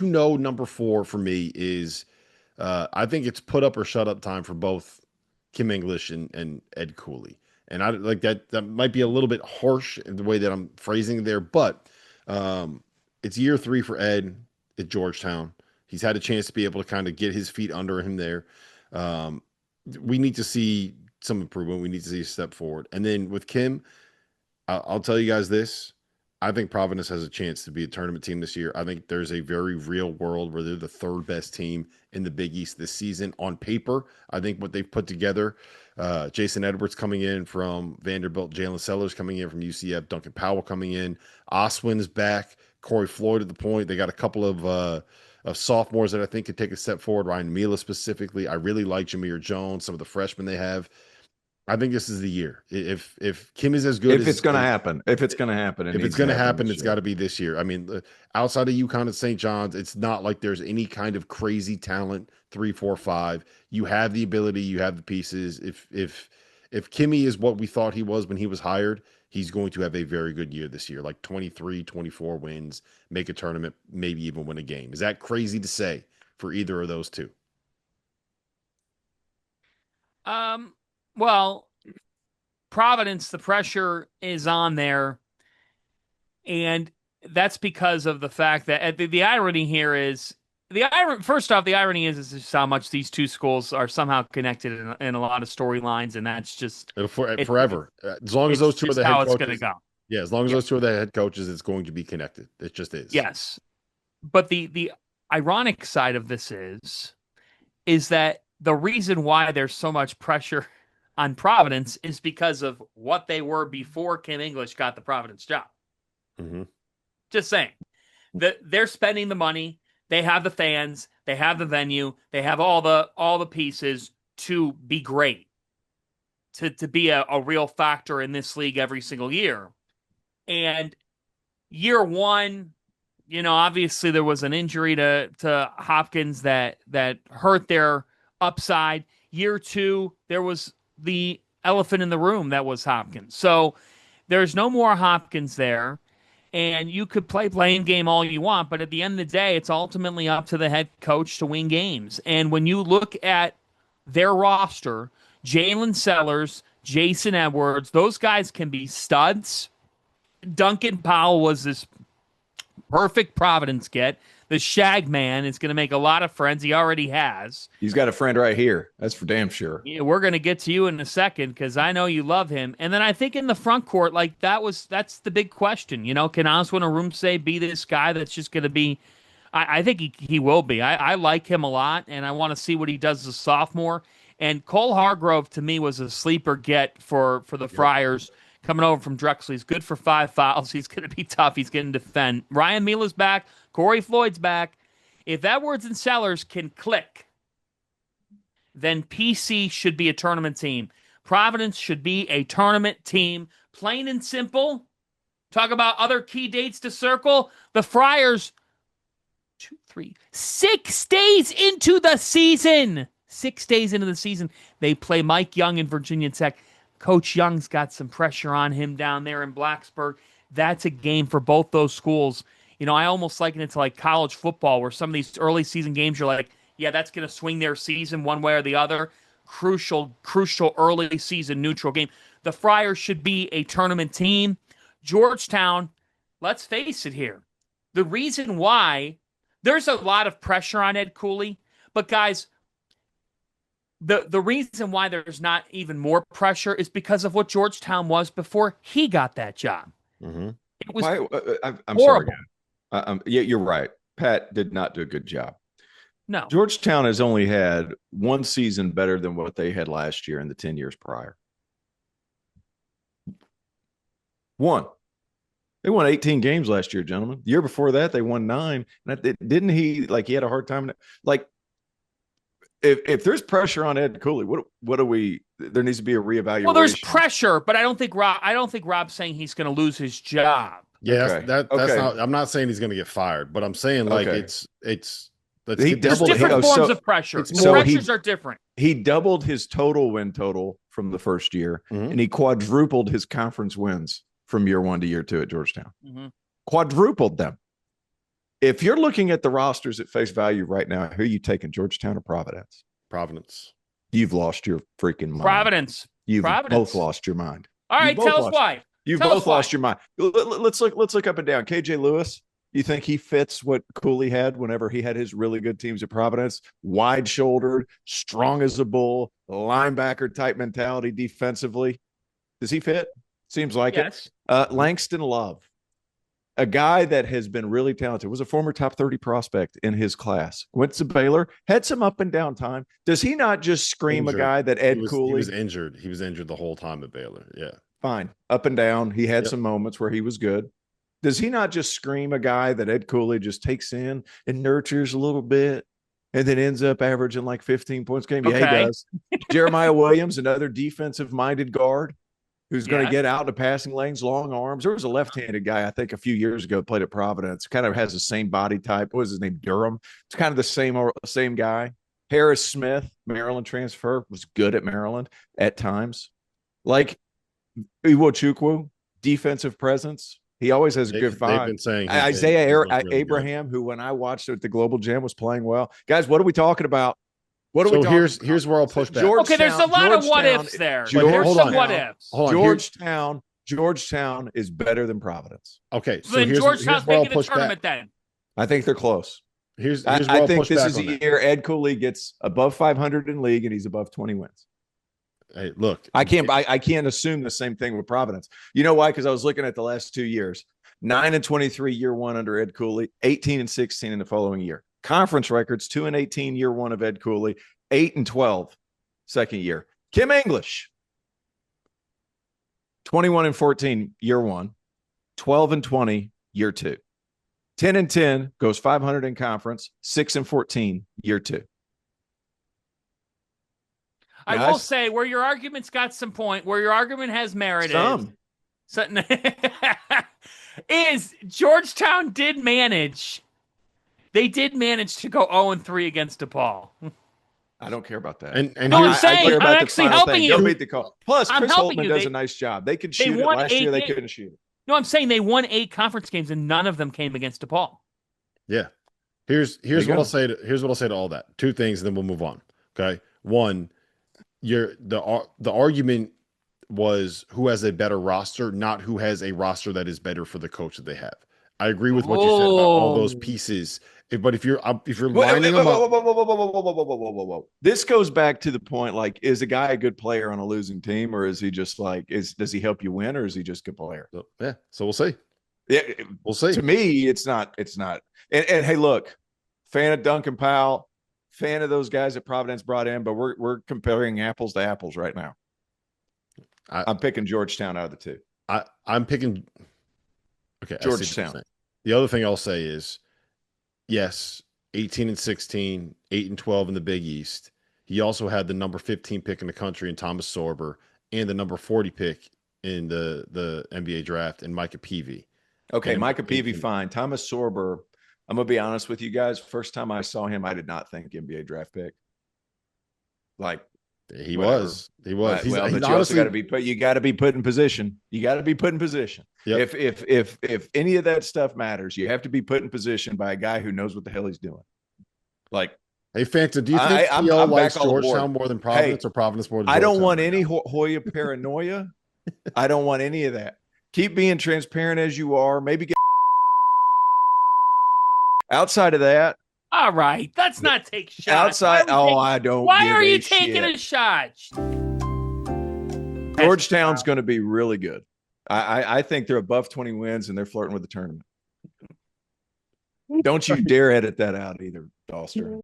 number 4 for me is I think it's put up or shut up time for both Kim English and Ed Cooley. And I like that might be a little bit harsh in the way that I'm phrasing it there, but it's year 3 for Ed at Georgetown. He's had a chance to be able to kind of get his feet under him there. Um, we need to see some improvement. We need to see a step forward. And then with Kim, I'll tell you guys this. I think Providence has a chance to be a tournament team this year. I think there's a very real world where they're the 3rd best team in the Big East this season on paper. I think what they've put together, Jason Edwards coming in from Vanderbilt, Jalen Sellers coming in from UCF, Duncan Powell coming in, Oswin's back, Corey Floyd at the point. They got a couple of sophomores that I think could take a step forward. Ryan Mila specifically. I really like Jameer Jones, some of the freshmen they have. I think this is the year. If Kim is as good if it's going to happen, if it's going to happen, it's got to be this year. I mean, outside of UConn and St. John's, it's not like there's any kind of crazy talent. 3, 4, 5. You have the ability. You have the pieces. If Kimmy is what we thought he was when he was hired, he's going to have a very good year this year, like 23, 24 wins, make a tournament, maybe even win a game. Is that crazy to say for either of those two? Well, Providence, the pressure is on there, and that's because of the fact that the irony here is first off, the irony is just how much these two schools are somehow connected in a lot of storylines, and that's just forever. As long as those two are the head coaches, it's going to go. Yeah, as long as those two are the head coaches, it's going to be connected. It just is. Yes, but the ironic side of this is that the reason why there's so much pressure on Providence is because of what they were before Kim English got the Providence job. Mm-hmm. Just saying. They're spending the money. They have the fans. They have the venue. They have all the pieces to be great, to be a real factor in this league every single year. And year 1, obviously there was an injury to Hopkins that hurt their upside. Year 2, there was the elephant in the room that was Hopkins. So there's no more Hopkins there, and you could play blame game all you want, but at the end of the day, it's ultimately up to the head coach to win games. And when you look at their roster, Jalen Sellers, Jason Edwards, those guys can be studs. Duncan Powell was this perfect Providence get. The Shag Man is going to make a lot of friends. He already has. He's got a friend right here. That's for damn sure. Yeah, we're going to get to you in a second because I know you love him. And then I think in the front court, that's the big question. Can Oswin Arumse be this guy that's just going to be? I think he will be. I like him a lot, and I want to see what he does as a sophomore. And Cole Hargrove, to me, was a sleeper get for the Friars. Coming over from Drexel. He's good for 5 fouls. He's going to be tough. He's going to defend. Ryan Mila's back. Corey Floyd's back. If Edwards and Sellers can click, then PC should be a tournament team. Providence should be a tournament team. Plain and simple. Talk about other key dates to circle. The Friars, 6 days into the season. 6 days into the season, they play Mike Young in Virginia Tech. Coach Young's got some pressure on him down there in Blacksburg. That's a game for both those schools. I almost liken it to like college football where some of these early season games, you're like, yeah, that's going to swing their season one way or the other. Crucial early season neutral game. The Friars should be a tournament team. Georgetown, let's face it here. The reason why there's a lot of pressure on Ed Cooley, but guys, The reason why there's not even more pressure is because of what Georgetown was before he got that job. Mm-hmm. It was I'm sorry. Yeah, you're right. Pat did not do a good job. No. Georgetown has only had one season better than what they had last year in the 10 years prior. One. They won 18 games last year, gentlemen. The year before that, they won 9. Didn't he had a hard time? If there's pressure on Ed Cooley, what do we? There needs to be a reevaluation. Well, there's pressure, but I don't think Rob's saying he's going to lose his job. Yeah, okay. That's not. I'm not saying he's going to get fired, but I'm saying there's different forms of pressure. Pressures are different. He doubled his total win total from the first year, and he quadrupled his conference wins from year 1 to year 2 at Georgetown. Quadrupled them. If you're looking at the rosters at face value right now, who are you taking, Georgetown or Providence? Providence. You've lost your freaking mind. Providence. You've Providence. both lost your mind. All right, tell us why. You've both lost your mind. Let's look up and down. KJ Lewis, you think he fits what Cooley had whenever he had his really good teams at Providence? Wide-shouldered, strong as a bull, linebacker type mentality defensively. Does he fit? Seems like yes. it. Langston Love, a guy that has been really talented, was a former top 30 prospect in his class. Went to Baylor, had some up and down time. Does he not just scream Injured. a guy that Cooley? He was injured. He was injured the whole time at Baylor. Yeah. Fine. Up and down. He had some moments where he was good. Does he not just scream a guy that Ed Cooley just takes in and nurtures a little bit and then ends up averaging like 15 points a game? Okay. Yeah, he does. Jeremiah Williams, another defensive-minded guard who's going to get out in the passing lanes, long arms. There was a left-handed guy, I think, a few years ago, played at Providence, kind of has the same body type. What was his name? Durham. It's kind of the same guy. Harris Smith, Maryland transfer, was good at Maryland at times. Like Iwochukwu, defensive presence. He always has a good vibe. They've been saying Isaiah Abraham, who when I watched at the Global Jam was playing well. Guys, what are we talking about? Here's where I'll push back. Okay, there's a lot of what ifs there. There's some what ifs. Georgetown is better than Providence. Okay, so then Georgetown's making the tournament then. I think they're close. I think this is a year Ed Cooley gets above 500 in league and he's above 20 wins. Hey, look, I can't assume the same thing with Providence. You know why? Because I was looking at the last 2 years. 9-23 year one under Ed Cooley, 18-16 in the following year. Conference records, 2-18 year one of Ed Cooley, 8-12 second year. Kim English, 21-14 year one, 12-20 year two. 10-10 goes 500 in conference, 6-14 year two. I will say where your argument's got some point, where your argument has merit is Georgetown did manage. They did manage to go 0-3 against DePaul. I don't care about that. And no, I'm saying I'm actually helping you. Don't beat the call. Plus, Chris Holtman does a nice job. They could shoot it. Last year they couldn't shoot it. No, I'm saying they won 8 conference games and none of them came against DePaul. Yeah. Here's what I'll say to all that. 2 things, and then we'll move on. Okay. One, the argument was who has a better roster, not who has a roster that is better for the coach that they have. I agree with what you said about all those pieces. But if you're lining them up, whoa. This goes back to the point: like, is a guy a good player on a losing team, or is he just like does he help you win, or is he just a good player? So we'll see. Yeah, we'll see. To me, it's not. And hey, look, fan of Duncan Powell, fan of those guys that Providence brought in, but we're comparing apples to apples right now. I'm picking Georgetown out of the 2. I'm picking. Okay, Georgetown. The other thing I'll say is, yes, 18-16, 8-12 in the Big East. He also had the number 15 pick in the country in Thomas Sorber and the number 40 pick in the NBA draft in Micah Peavy. Okay, Micah Peavy, fine. Thomas Sorber, I'm going to be honest with you guys. First time I saw him, I did not think NBA draft pick. Like, He was. But you also got to be put. You got to be put in position. You got to be put in position. Yep. If any of that stuff matters, you have to be put in position by a guy who knows what the hell he's doing. Like, hey, Fanta, do you think Theo likes Georgetown more than Providence, or Providence more than Georgetown? I don't want any Hoya paranoia. I don't want any of that. Keep being transparent as you are. Maybe get outside of that. All right, let's not take shots. Outside, I don't. Why are you taking a shot? Georgetown's going to be really good. I think they're above 20 wins and they're flirting with the tournament. Don't you dare edit that out either, Doster.